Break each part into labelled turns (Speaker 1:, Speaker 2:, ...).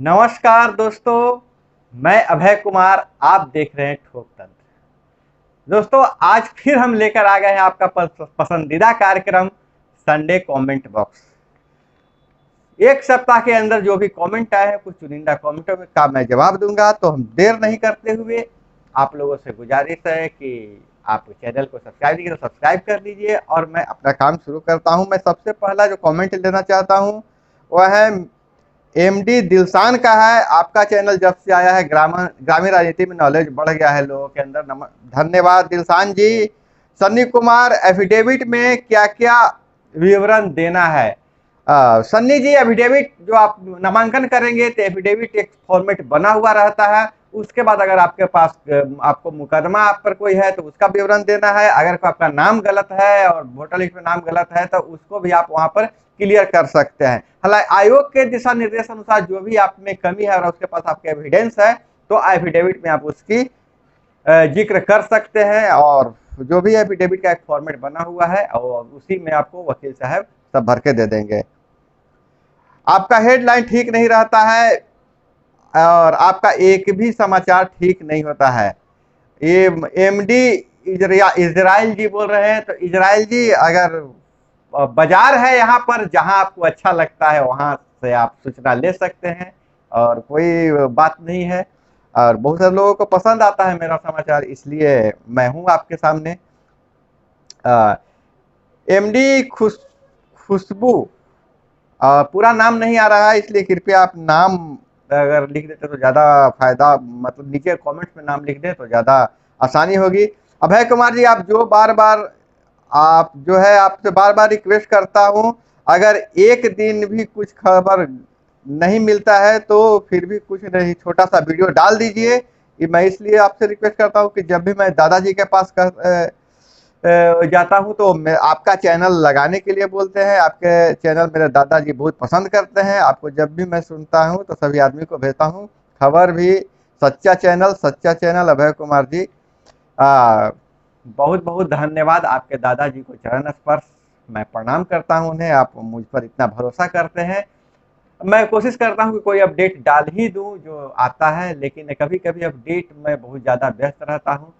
Speaker 1: नमस्कार दोस्तों, मैं अभय कुमार। आप देख रहे हैं ठोक तंत्र। दोस्तों, आज फिर हम लेकर आ गए हैं आपका पसंदीदा कार्यक्रम संडे कमेंट बॉक्स। एक सप्ताह के अंदर जो भी कमेंट आए हैं, कुछ चुनिंदा कमेंटों में का मैं जवाब दूंगा। तो हम देर नहीं करते हुए आप लोगों से गुजारिश है कि आप चैनल को सब्सक्राइब कीजिए, तो सब्सक्राइब कर लीजिए और मैं अपना काम शुरू करता हूं। मैं सबसे पहला जो कमेंट लेना चाहता हूं वह है एमडी दिलसान का है। आपका चैनल जब से आया है ग्रामीण राजनीति में नॉलेज बढ़ गया है लोगों के अंदर। धन्यवाद दिलसान जी। सन्नी कुमार, एफिडेविट में क्या क्या विवरण देना है? सन्नी जी, एफिडेविट जो आप नामांकन करेंगे तो एफिडेविट एक फॉर्मेट बना हुआ रहता है। उसके बाद अगर आपके पास आपको मुकदमा आप पर कोई है तो उसका विवरण देना है। अगर आपका नाम गलत है और वोटर लिस्ट में नाम गलत है तो उसको भी आप वहां पर क्लियर कर सकते हैं। हालांकि आयोग के दिशा निर्देश अनुसार जो भी आप में कमी है और उसके पास आपके एविडेंस है तो एफिडेविट में आप उसकी जिक्र कर सकते हैं। और जो भी एफिडेविट का एक फॉर्मेट बना हुआ है और उसी में आपको वकील साहब सब भर के दे देंगे। आपका हेडलाइन ठीक नहीं रहता है और आपका एक भी समाचार ठीक नहीं होता है। ये एमडी इजराइल जी बोल रहे हैं। तो इजराइल जी, अगर बाजार है यहाँ पर, जहां आपको अच्छा लगता है वहां से आप सूचना ले सकते हैं और कोई बात नहीं है। और बहुत सारे लोगों को पसंद आता है मेरा समाचार, इसलिए मैं हूं आपके सामने। एमडी खुशबू, पूरा नाम नहीं आ रहा है, इसलिए कृपया आप नाम अगर लिख देते तो ज़्यादा फायदा, मतलब नीचे कमेंट्स में नाम लिख दें तो ज़्यादा आसानी होगी। अभय कुमार जी, आप जो है आपसे बार बार रिक्वेस्ट करता हूँ, अगर एक दिन भी कुछ खबर नहीं मिलता है तो फिर भी कुछ नहीं, छोटा सा वीडियो डाल दीजिए। कि मैं इसलिए आपसे रिक्वेस्ट करता हूँ कि जब भी मैं दादाजी के पास जाता हूँ तो मैं आपका चैनल लगाने के लिए बोलते हैं। आपके चैनल मेरे दादाजी बहुत पसंद करते हैं। आपको जब भी मैं सुनता हूँ तो सभी आदमी को भेजता हूँ खबर भी। सच्चा चैनल अभय कुमार जी। बहुत बहुत धन्यवाद। आपके दादाजी को चरण स्पर्श मैं प्रणाम करता हूँ उन्हें। आप मुझ पर इतना भरोसा करते हैं। मैं कोशिश करता हूँ कि कोई अपडेट डाल ही दूँ जो आता है, लेकिन कभी कभी अपडेट में बहुत ज़्यादा व्यस्त रहता हूँ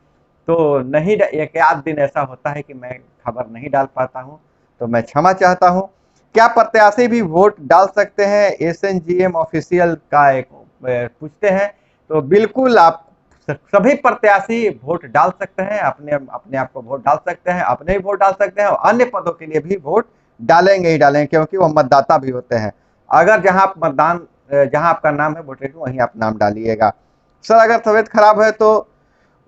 Speaker 1: तो नहीं, एक आध दिन ऐसा होता है कि मैं खबर नहीं डाल पाता हूँ, तो मैं क्षमा चाहता हूँ। क्या प्रत्याशी भी वोट डाल सकते हैं? एसएनजीएम ऑफिशियल का एक पूछते हैं। तो बिल्कुल, आप सभी प्रत्याशी वोट डाल सकते हैं, अपने अपने आप को वोट डाल सकते हैं, अपने भी वोट डाल सकते हैं और अन्य पदों के लिए भी वोट डालेंगे ही डालेंगे, क्योंकि वो मतदाता भी होते हैं। अगर जहां आपका नाम है वोटर लिस्ट में, वहीं आप नाम डालिएगा। सर, अगर तबीयत खराब है तो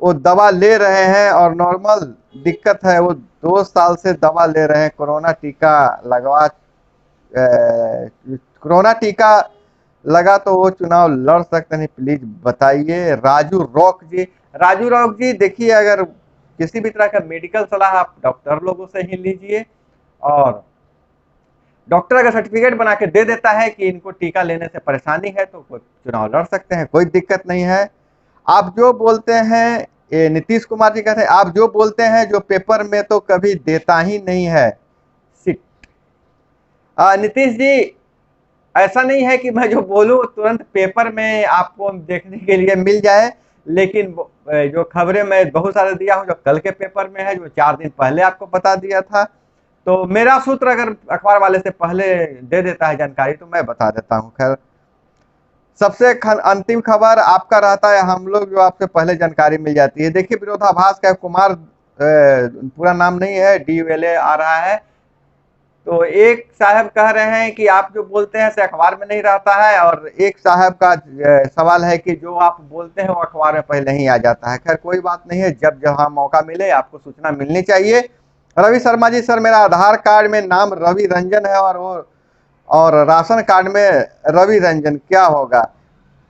Speaker 1: वो दवा ले रहे हैं और नॉर्मल दिक्कत है, वो 2 साल से दवा ले रहे हैं। कोरोना टीका लगा तो वो चुनाव लड़ सकते नहीं, प्लीज बताइए। राजू रॉक जी, देखिए, अगर किसी भी तरह का मेडिकल सलाह आप डॉक्टर लोगों से ही लीजिए। और डॉक्टर अगर सर्टिफिकेट बना के दे देता है कि इनको टीका लेने से परेशानी है तो चुनाव लड़ सकते हैं, कोई दिक्कत नहीं है। आप जो बोलते हैं, ये नीतीश कुमार जी कहते हैं, आप जो बोलते हैं जो पेपर में तो कभी देता ही नहीं है। सिट। नीतीश जी, ऐसा नहीं है कि मैं जो बोलूं तुरंत पेपर में आपको देखने के लिए मिल जाए, लेकिन जो खबरें मैं बहुत सारे दिया हूं जो कल के पेपर में है, जो 4 दिन पहले आपको बता दिया था। तो मेरा सूत्र अगर अखबार वाले से पहले दे देता है जानकारी तो मैं बता देता हूं। खैर, सबसे अंतिम खबर आपका रहता है, हम लोग जो आपसे पहले जानकारी मिल जाती है। देखिए, विरोधाभास का कुमार, पूरा नाम नहीं है, DULA आ रहा है। तो एक साहब कह रहे हैं कि आप जो बोलते हैं से अखबार में नहीं रहता है, और एक साहब का सवाल है कि जो आप बोलते हैं वो अखबार में पहले नहीं आ जाता है। खैर, कोई बात नहीं है, जब जहां मौका मिले आपको सूचना मिलनी चाहिए। रवि शर्मा जी, सर मेरा आधार कार्ड में नाम रवि रंजन है और राशन कार्ड में रवि रंजन, क्या होगा?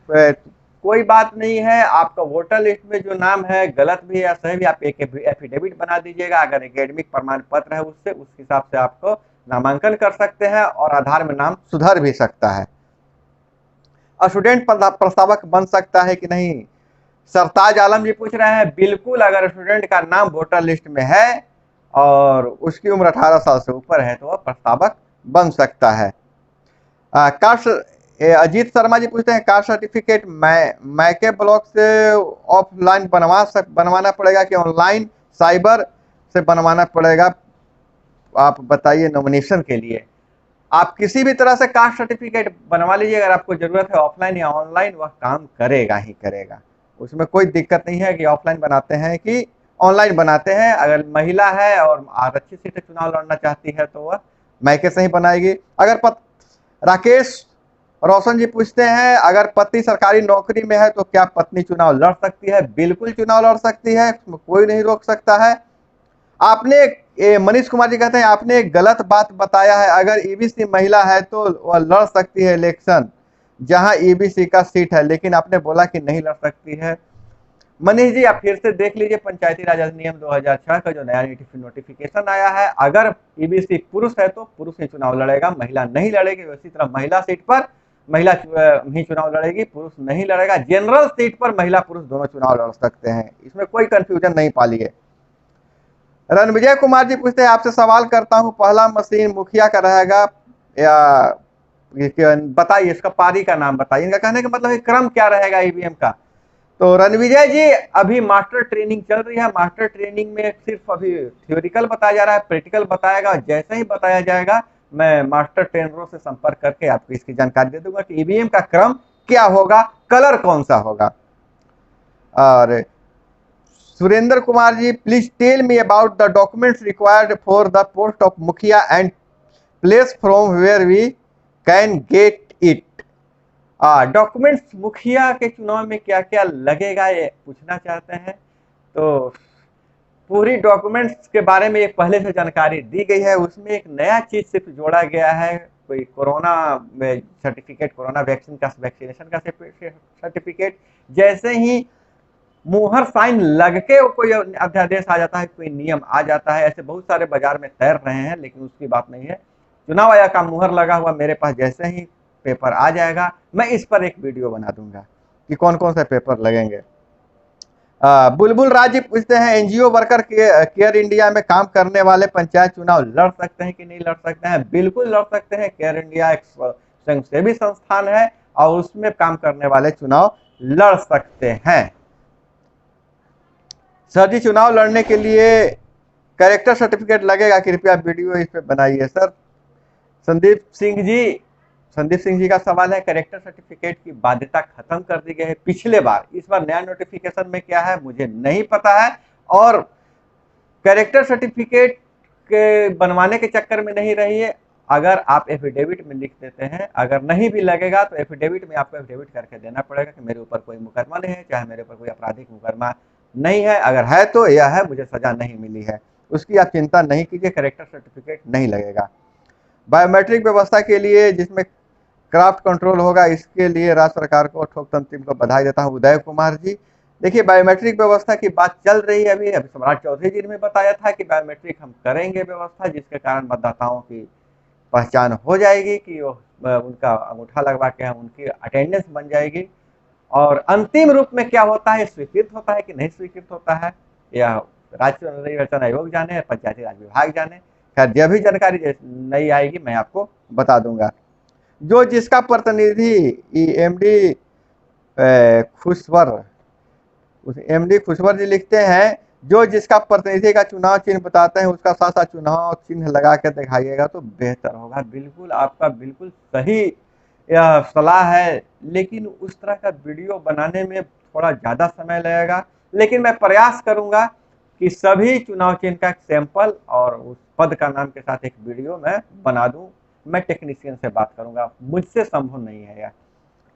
Speaker 1: कोई बात नहीं है। आपका वोटर लिस्ट में जो नाम है गलत भी है या सही भी, आप एक एफिडेविट बना दीजिएगा। अगर एकेडमिक प्रमाण पत्र है उससे, उस हिसाब से आपको नामांकन कर सकते हैं और आधार में नाम सुधर भी सकता है। स्टूडेंट प्रस्तावक बन सकता है कि नहीं? सरताज आलम जी पूछ रहे हैं। बिल्कुल, अगर स्टूडेंट का नाम वोटर लिस्ट में है और उसकी उम्र 18 साल से ऊपर है तो वह प्रस्तावक बन सकता है। कास्ट अजीत शर्मा जी पूछते हैं कास्ट सर्टिफिकेट मैके ब्लॉक से ऑफलाइन बनवाना पड़ेगा कि ऑनलाइन साइबर से बनवाना पड़ेगा, आप बताइए नॉमिनेशन के लिए। आप किसी भी तरह से कास्ट सर्टिफिकेट बनवा लीजिए, अगर आपको जरूरत है ऑफलाइन या ऑनलाइन, वह काम करेगा ही करेगा, उसमें कोई दिक्कत नहीं है कि ऑफलाइन बनाते हैं कि ऑनलाइन बनाते हैं। अगर महिला है और आरक्षित सीट चुनाव लड़ना चाहती है तो वह मैके से ही बनाएगी। अगर राकेश रोशन जी पूछते हैं अगर पति सरकारी नौकरी में है तो क्या पत्नी चुनाव लड़ सकती है? बिल्कुल चुनाव लड़ सकती है, कोई नहीं रोक सकता है। आपने मनीष कुमार जी कहते हैं आपने एक गलत बात बताया है, अगर ईबीसी महिला है तो वह लड़ सकती है इलेक्शन जहां ईबीसी का सीट है, लेकिन आपने बोला कि नहीं लड़ सकती है। मनीष जी आप फिर से देख लीजिए पंचायती राज अधिनियम 2006 का जो नया नोटिफिकेशन आया है, अगर ईबीसी पुरुष है तो पुरुष ही चुनाव लड़ेगा, महिला नहीं लड़ेगी। इसी तरह महिला सीट पर महिला ही चुनाव लड़ेगी, पुरुष नहीं लड़ेगा। जनरल सीट पर महिला पुरुष दोनों चुनाव लड़ सकते हैं, इसमें कोई कंफ्यूजन नहीं पालिए। रणविजय कुमार जी पूछते हैं आपसे सवाल करता हूं, पहला मशीन मुखिया का रहेगा या बताइए इसका पारी का नाम बताइए। इनका कहने का मतलब है क्रम क्या रहेगा ईवीएम का। तो रणविजय जी अभी मास्टर ट्रेनिंग चल रही है, मास्टर ट्रेनिंग में सिर्फ अभी थ्योरिकल बताया जा रहा है, प्रैक्टिकल बताएगा। जैसे ही बताया जाएगा मैं मास्टर ट्रेनरों से संपर्क करके आपको इसकी जानकारी दे दूंगा कि ईवीएम का क्रम क्या होगा, कलर कौन सा होगा। और Surendra Kumar ji please tell me about the documents required for the post of mukhiya and place from where we can get it. Documents मुखिया के चुनाव में क्या क्या लगेगा ये पूछना चाहते हैं, तो पूरी डॉक्यूमेंट्स के बारे में एक पहले से जानकारी दी गई है। उसमें एक नया चीज सिर्फ जोड़ा गया है, कोई कोरोना सर्टिफिकेट, कोरोना वैक्सीन का वैक्सीनेशन का सर्टिफिकेट। जैसे ही मुहर साइन लग के कोई अध्यादेश आ जाता है, कोई नियम आ जाता है, ऐसे बहुत सारे बाजार में तैर रहे हैं, लेकिन उसकी बात नहीं है। चुनाव आयोग का मुहर लगा हुआ मेरे पास जैसे ही पेपर आ जाएगा मैं इस पर एक वीडियो बना दूंगा कि कौन कौन से पेपर लगेंगे। बुलबुल राजी पूछते हैं एनजीओ वर्कर केयर इंडिया में काम करने वाले पंचायत चुनाव लड़ सकते हैं कि नहीं लड़ सकते हैं? बिल्कुल लड़ सकते हैं। केयर इंडिया एक स्वयंसेवी संस्थान है और उसमें काम करने वाले चुनाव लड़ सकते हैं। सर जी चुनाव लड़ने के लिए कैरेक्टर सर्टिफिकेट लगेगा, कृपया वीडियो इस पे बनाइए। सर संदीप सिंह जी का सवाल है कैरेक्टर सर्टिफिकेट की बाध्यता खत्म कर दी गई है पिछले बार, इस बार नया नोटिफिकेशन में क्या है मुझे नहीं पता है। और कैरेक्टर सर्टिफिकेट के बनवाने के चक्कर में नहीं रहिए, अगर आप एफिडेविट में लिख देते हैं, अगर नहीं भी लगेगा तो एफिडेविट में आपको एफिडेविट करके देना पड़ेगा कि मेरे ऊपर कोई मुकदमा नहीं है, चाहे मेरे ऊपर कोई आपराधिक मुकदमा नहीं है, अगर है तो यह है मुझे सजा नहीं मिली है, उसकी आप चिंता नहीं कीजिए, कैरेक्टर सर्टिफिकेट नहीं लगेगा। बायोमेट्रिक व्यवस्था के लिए जिसमें क्राफ्ट कंट्रोल होगा, इसके लिए राज्य सरकार को ठोक को बधाई देता हूं। उदय कुमार जी देखिए बायोमेट्रिक व्यवस्था की बात चल रही है, अभी सम्राट चौधरी जी ने बताया था कि बायोमेट्रिक हम करेंगे व्यवस्था, जिसके कारण मतदाताओं की पहचान हो जाएगी कि उनका अंगूठा लगवा के हम उनकी अटेंडेंस बन जाएगी। और अंतिम रूप में क्या होता है, स्वीकृत होता है कि नहीं स्वीकृत होता है, यह राज्य निर्वाचन आयोग जाने, पंचायती राज विभाग जाने। खैर जब भी जानकारी नई आएगी मैं आपको बता दूंगा। जो जिसका प्रतिनिधि एमडी खुशवर जी लिखते हैं जो जिसका प्रतिनिधि का चुनाव चिन्ह बताते हैं उसका साथ साथ चुनाव चिन्ह लगा के दिखाइएगा तो बेहतर होगा। बिल्कुल आपका बिल्कुल सही यह सलाह है, लेकिन उस तरह का वीडियो बनाने में थोड़ा ज़्यादा समय लगेगा, लेकिन मैं प्रयास करूंगा कि सभी चुनाव चिन्ह का एक सैंपल और उस पद का नाम के साथ एक वीडियो मैं बना दूं। मैं टेक्नीशियन से बात करूंगा, मुझसे संभव नहीं है यार,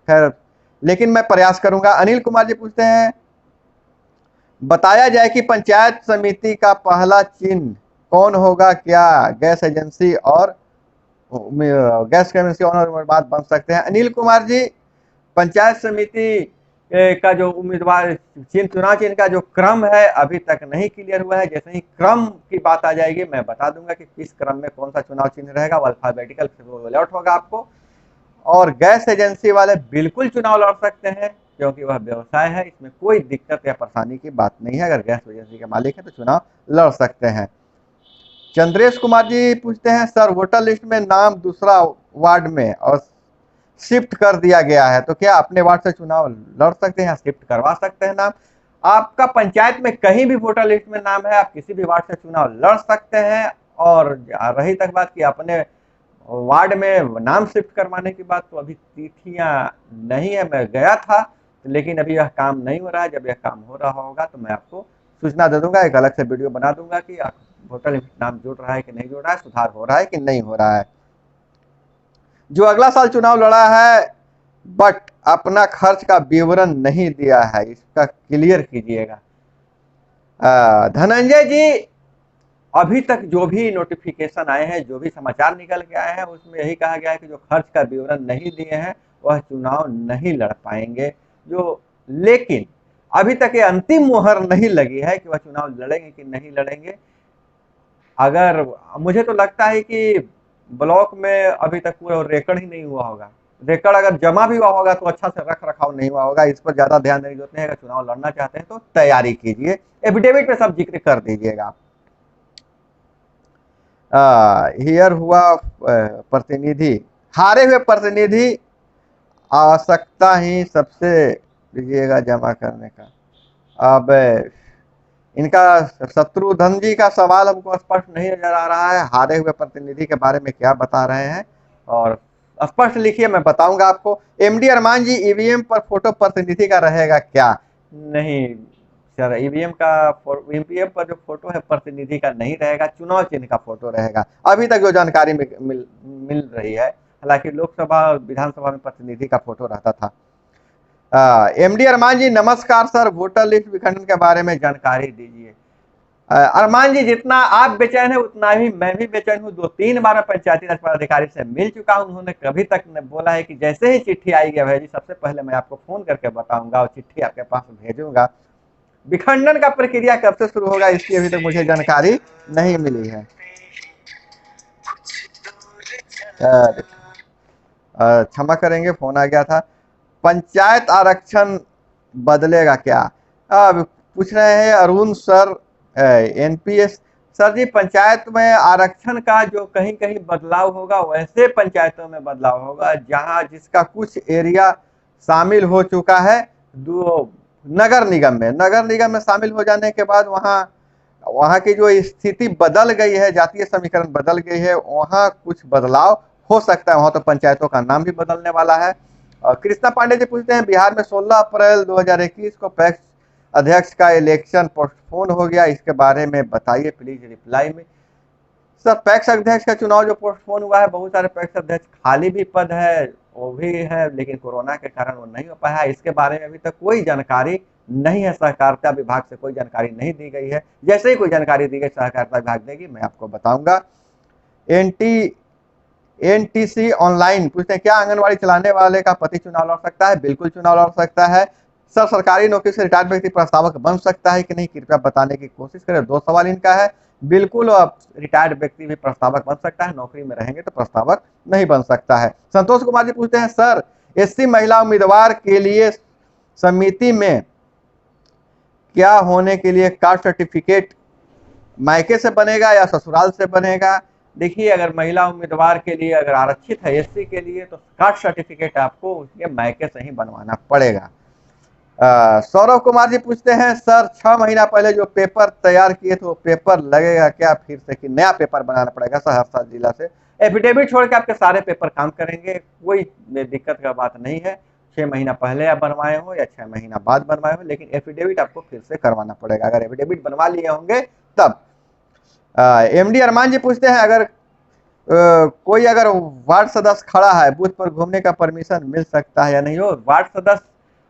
Speaker 1: खैर लेकिन मैं प्रयास करूंगा। अनिल कुमार जी पूछते हैं बताया जाए कि पंचायत समिति का पहला चिन्ह कौन होगा, क्या गैस एजेंसी और गैस एजेंसी ऑनर बात बन सकते हैं? अनिल कुमार जी पंचायत समिति का जो उम्मीदवार चुनाव चिन्ह का जो क्रम है अभी तक नहीं क्लियर हुआ है, जैसे ही क्रम की बात आ जाएगी मैं बता दूंगा कि किस क्रम में कौन सा चुनाव चिन्ह रहेगा, वो अल्फाबेटिकल अलॉट होगा आपको। और गैस एजेंसी वाले बिल्कुल चुनाव लड़ सकते हैं क्योंकि वह व्यवसाय है, इसमें कोई दिक्कत या परेशानी की बात नहीं है, अगर गैस एजेंसी के मालिक है तो चुनाव लड़ सकते हैं। चंद्रेश कुमार जी पूछते हैं सर वोटर लिस्ट में नाम दूसरा वार्ड में और शिफ्ट कर दिया गया है, तो क्या अपने वार्ड से चुनाव लड़ सकते हैं, शिफ्ट करवा सकते हैं नाम। आपका पंचायत में कहीं भी वोटर लिस्ट में नाम है, आप किसी भी वार्ड से चुनाव लड़ सकते हैं। और रही तक बात कि अपने वार्ड में नाम शिफ्ट करवाने की बात, तो अभी तिथियां नहीं है, मैं गया था लेकिन अभी यह काम नहीं हो रहा है। जब यह काम हो रहा होगा तो मैं आपको सूचना दे दूंगा, एक अलग से वीडियो बना दूंगा कि वोटर लिस्ट नाम जुड़ रहा है कि नहीं जुड़ रहा है, सुधार हो रहा है कि नहीं हो रहा है। जो अगला साल चुनाव लड़ा है बट अपना खर्च का विवरण नहीं दिया है, इसका क्लियर कीजिएगा। धनंजय जी, अभी तक जो भी नोटिफिकेशन आए हैं, जो भी समाचार निकल के आए हैं, उसमें यही कहा गया है कि जो खर्च का विवरण नहीं दिए हैं वह चुनाव नहीं लड़ पाएंगे। जो लेकिन अभी तक ये अंतिम मुहर नहीं लगी है कि वह चुनाव लड़ेंगे कि नहीं लड़ेंगे। अगर मुझे तो लगता है कि ब्लॉक में अभी तक पूरा रिकॉर्ड ही नहीं हुआ होगा। रिकॉर्ड अगर जमा भी हुआ होगा तो अच्छा से रख रखाव नहीं हुआ होगा। इस पर ज्यादा ध्यान देने की जरूरत नहीं है। अगर चुनाव लड़ना चाहते हैं तो तैयारी कीजिए, एफिडेविट पे सब जिक्र कर दीजिएगा। हियर हुआ प्रतिनिधि, हारे हुए प्रतिनिधि आवश्यकता ही सबसे दीजिएगा जमा करने का। अब इनका शत्रुघ्न जी का सवाल हमको स्पष्ट नहीं नजर आ रहा है, हारे हुए प्रतिनिधि के बारे में क्या बता रहे हैं, और स्पष्ट लिखिए, मैं बताऊंगा आपको। एमडी अरमान जी, ईवीएम पर फोटो प्रतिनिधि का रहेगा क्या? नहीं सर, ईवीएम का ईवीएम पर जो फोटो है प्रतिनिधि का नहीं रहेगा, चुनाव चिन्ह का फोटो रहेगा, अभी तक जो जानकारी मिल रही है। हालांकि लोकसभा विधानसभा में प्रतिनिधि का फोटो रहता था। एमडी अरमान जी, नमस्कार सर, वोटर लिस्ट विखंडन के बारे में जानकारी दीजिए। अरमान जी, जितना आप बेचैन है उतना ही मैं भी बेचैन हूँ। 2-3 बार मैं पंचायती राज पदाधिकारी से मिल चुका हूँ। उन्होंने कभी तक बोला है कि जैसे ही चिट्ठी आएगी अभय जी, सबसे पहले मैं आपको फोन करके बताऊंगा और चिट्ठी आपके पास भेजूंगा। विखंडन का प्रक्रिया कब से शुरू होगा, इसकी अभी तक मुझे जानकारी नहीं मिली है। क्षमा करेंगे, फोन आ गया था। पंचायत आरक्षण बदलेगा क्या? पूछ रहे हैं अरुण सर, एनपीएस सर जी। पंचायत में आरक्षण का जो कहीं कहीं बदलाव होगा, वैसे पंचायतों में बदलाव होगा जहां जिसका कुछ एरिया शामिल हो चुका है नगर निगम में शामिल हो जाने के बाद वहां वहां की जो स्थिति बदल गई है, जातीय समीकरण बदल गई है, वहां कुछ बदलाव हो सकता है। वहां तो पंचायतों का नाम भी बदलने वाला है। कृष्णा पांडे जी पूछते हैं, बिहार में 16 अप्रैल 2021 को पैक्स अध्यक्ष का इलेक्शन पोस्टपोन हो गया, इसके बारे में बताइए प्लीज रिप्लाई में। सर, पैक्स अध्यक्ष का चुनाव जो पोस्टपोन हुआ है, बहुत सारे पैक्स अध्यक्ष खाली भी पद है वो भी है, लेकिन कोरोना के कारण वो नहीं हो पाया। इसके बारे में अभी तक कोई जानकारी नहीं है, सहकारिता विभाग से कोई जानकारी नहीं दी गई है। जैसे ही कोई जानकारी दी गई सहकारिता विभाग देगी, मैं आपको बताऊंगा। एनटीसी ऑनलाइन पूछते हैं, क्या आंगनबाड़ी चलाने वाले का पति चुनाव लड़ सकता है? बिल्कुल चुनाव लड़ सकता है। सर, सरकारी नौकरी से रिटायर्ड व्यक्ति प्रस्तावक बन सकता है कि नहीं, कृपया बताने की कोशिश करें। 2 सवाल इनका है। बिल्कुल रिटायर्ड व्यक्ति भी प्रस्तावक बन सकता है, नौकरी में रहेंगे तो प्रस्तावक नहीं बन सकता है। संतोष कुमार जी पूछते हैं, सर एससी महिला उम्मीदवार के लिए समिति में क्या होने के लिए कास्ट सर्टिफिकेट मायके से बनेगा या ससुराल से बनेगा? देखिए, अगर महिला उम्मीदवार के लिए अगर आरक्षित है एससी के लिए, तो कास्ट सर्टिफिकेट आपको उसके मायके से ही बनवाना पड़ेगा। सौरभ कुमार जी पूछते हैं, सर 6 महीना पहले जो पेपर तैयार किए थे वो पेपर लगेगा क्या फिर से, कि नया पेपर बनाना पड़ेगा? सहरसा जिला से एफिडेविट छोड़ के आपके सारे पेपर काम करेंगे, कोई दिक्कत का बात नहीं है। 6 महीना पहले आप बनवाए हो या 6 महीना बाद बनवाए हो, लेकिन एफिडेविट आपको फिर से करवाना पड़ेगा। अगर एफिडेविट बनवा लिए होंगे तब। एमडी अरमान जी पूछते हैं, अगर कोई अगर वार्ड सदस्य खड़ा है, बूथ पर घूमने का परमिशन मिल सकता है या नहीं? हो, वार्ड सदस्य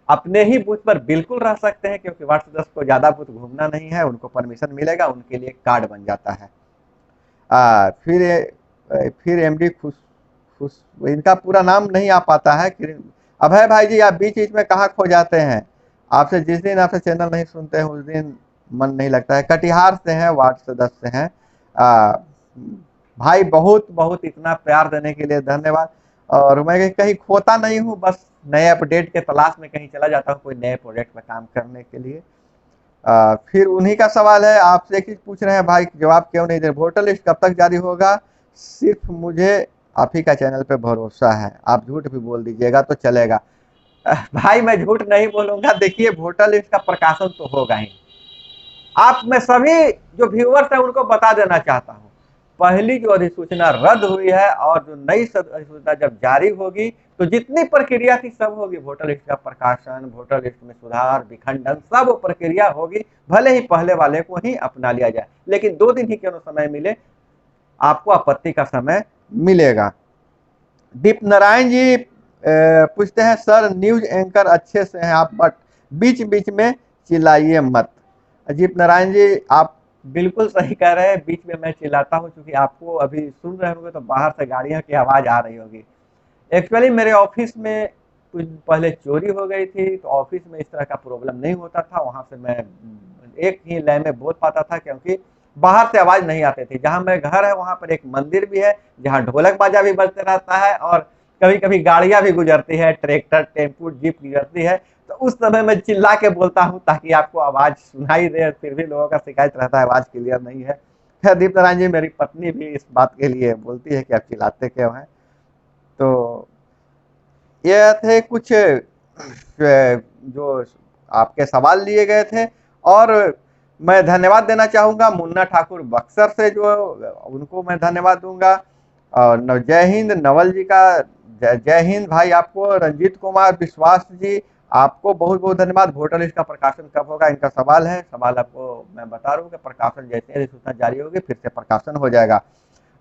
Speaker 1: अपने ही बूथ पर बिल्कुल रह सकते हैं, क्योंकि वार्ड सदस्य को ज्यादा बूथ घूमना नहीं है, उनको परमिशन मिलेगा, उनके लिए कार्ड बन जाता है। फिर एमडी खुश खुश, इनका पूरा नाम नहीं आ पाता है। अभय भाई जी, आप बीच बीच में कहाँ खो जाते हैं? आपसे जिस दिन आपसे चैनल नहीं सुनते हैं उस दिन मन नहीं लगता है। कटिहार से हैं, वार्ड सदस्य हैं। भाई, बहुत बहुत इतना प्यार देने के लिए धन्यवाद। और मैं कहीं खोता नहीं हूँ, बस नए अपडेट के तलाश में कहीं चला जाता हूँ कोई नए प्रोजेक्ट में काम करने के लिए। फिर उन्हीं का सवाल है, आपसे एक चीज पूछ रहे हैं भाई, जवाब क्यों नहीं दे? वोटर लिस्ट कब तक जारी होगा? सिर्फ मुझे आप ही का चैनल पे भरोसा है, आप झूठ भी बोल दीजिएगा तो चलेगा। भाई मैं झूठ नहीं बोलूंगा। देखिए वोटर लिस्ट का प्रकाशन तो होगा ही। आप मैं सभी जो व्यूअर्स हैं उनको बता देना चाहता हूँ, पहली जो अधिसूचना रद्द हुई है और जो नई अधिसूचना जब जारी होगी तो जितनी प्रक्रिया थी सब होगी। वोटर लिस्ट का प्रकाशन, वोटर लिस्ट में सुधार, विखंडन, सब प्रक्रिया होगी। भले ही पहले वाले को ही अपना लिया जाए, लेकिन 2 दिन ही क्यों समय मिले, आपको आपत्ति का समय मिलेगा। दीप नारायण जी पूछते हैं, सर न्यूज एंकर अच्छे से हैं आप, बट बीच बीच में चिल्लाइए मत। दीप नारायण जी आप बिल्कुल सही कह रहे हैं, बीच में मैं चिल्लाता हूं क्योंकि आपको अभी सुन रहे होंगे तो बाहर से गाड़ियों की आवाज आ रही होगी। एक्चुअली मेरे ऑफिस में कुछ पहले चोरी हो गई थी, तो ऑफिस में इस तरह का प्रॉब्लम नहीं होता था। वहां से मैं एक ही लय में बोल पाता था क्योंकि बाहर से आवाज नहीं आती थी। जहां मेरा घर है वहां पर एक मंदिर भी है जहां ढोलक बाजा भी बजते रहता है और कभी कभी गाड़ियां भी गुजरती है, ट्रैक्टर, टेम्पू, जीप गुजरती है। तो उस समय मैं चिल्ला के बोलता हूँ ताकि आपको आवाज सुनाई दे। फिर भी लोगों का शिकायत रहता है आवाज क्लियर नहीं है। खैर दीप नारायण जी, मेरी पत्नी भी इस बात के लिए बोलती है कि आप चिल्लाते क्यों हैं। तो ये थे कुछ जो आपके सवाल लिए गए थे। और मैं धन्यवाद देना चाहूंगा मुन्ना ठाकुर बक्सर से, जो उनको मैं धन्यवाद दूंगा। और जय हिंद नवल जी का जय हिंद भाई आपको। रंजीत कुमार विश्वास जी आपको बहुत बहुत धन्यवाद। वोटर लिस्ट का प्रकाशन कब होगा, इनका सवाल है। सवाल आपको मैं बता रहा हूँ कि प्रकाशन जैसे अधिसूचना जारी होगी फिर से प्रकाशन हो जाएगा।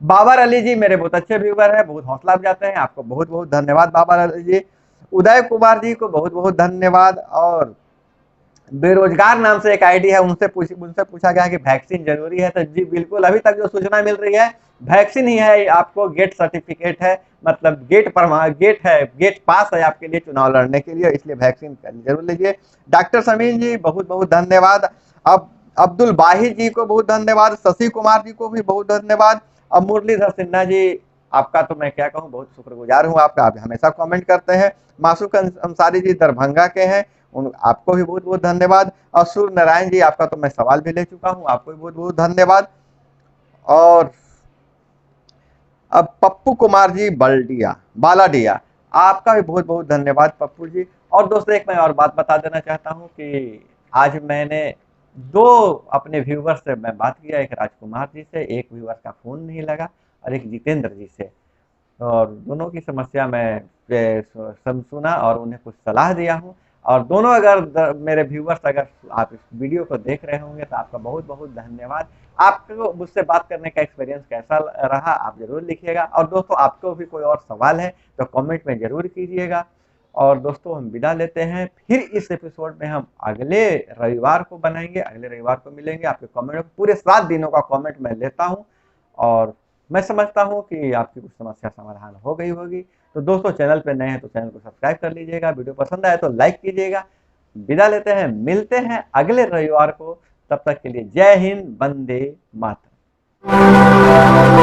Speaker 1: बाबर अली जी मेरे बहुत अच्छे व्यूवर हैं, बहुत हौसला अफजाते हैं, आपको बहुत बहुत धन्यवाद बाबर अली जी। उदय कुमार जी को बहुत बहुत धन्यवाद। और बेरोजगार नाम से एक आईडी है, उनसे पूछा गया कि वैक्सीन जरूरी है, तो जी बिल्कुल, अभी तक जो सूचना मिल रही है वैक्सीन ही है। आपको गेट सर्टिफिकेट है, मतलब गेट है, गेट पास है आपके लिए चुनाव लड़ने के लिए, इसलिए वैक्सीन जरूर लीजिए। डॉक्टर समीन जी बहुत बहुत धन्यवाद। अब अब्दुल बाहिर जी को बहुत धन्यवाद। शशि कुमार जी को भी बहुत धन्यवाद। अब मुरलीधर सिन्हा जी आपका तो मैं क्या कहूँ, बहुत शुक्रगुजार हूँ आपका, आप हमेशा कमेंट करते हैं। मासूक अंसारी जी दरभंगा के हैं, उन आपको भी बहुत बहुत धन्यवाद। और सूर्य नारायण जी आपका तो मैं सवाल भी ले चुका हूँ, आपको भी बहुत बहुत धन्यवाद। और अब पप्पू कुमार जी बालाडिया, आपका भी बहुत बहुत धन्यवाद पप्पू जी। और दोस्तों एक मैं और बात बता देना चाहता हूँ कि आज मैंने 2 अपने व्यूवर्स से मैं बात किया, एक राजकुमार जी से, एक व्यूवर का फोन नहीं लगा, और एक जितेंद्र जी से। और दोनों की समस्या मैं सुना और उन्हें कुछ सलाह दिया हूँ। और दोनों अगर मेरे व्यूवर्स अगर आप इस वीडियो को देख रहे होंगे तो आपका बहुत बहुत धन्यवाद। आपको मुझसे बात करने का एक्सपीरियंस कैसा रहा आप जरूर लिखिएगा। और दोस्तों आपको भी कोई और सवाल है तो कमेंट में जरूर कीजिएगा। और दोस्तों हम विदा लेते हैं, फिर इस एपिसोड में हम अगले रविवार को बनाएंगे, अगले रविवार को मिलेंगे। आपके कमेंट पूरे 7 दिनों का कमेंट मैं लेता हूँ और मैं समझता हूँ कि आपकी कुछ समस्या समाधान हो गई होगी। तो दोस्तों चैनल पे नए हैं तो चैनल को सब्सक्राइब कर लीजिएगा, वीडियो पसंद आए तो लाइक कीजिएगा। विदा लेते हैं, मिलते हैं अगले रविवार को। तब तक के लिए जय हिंद, वंदे मातरम।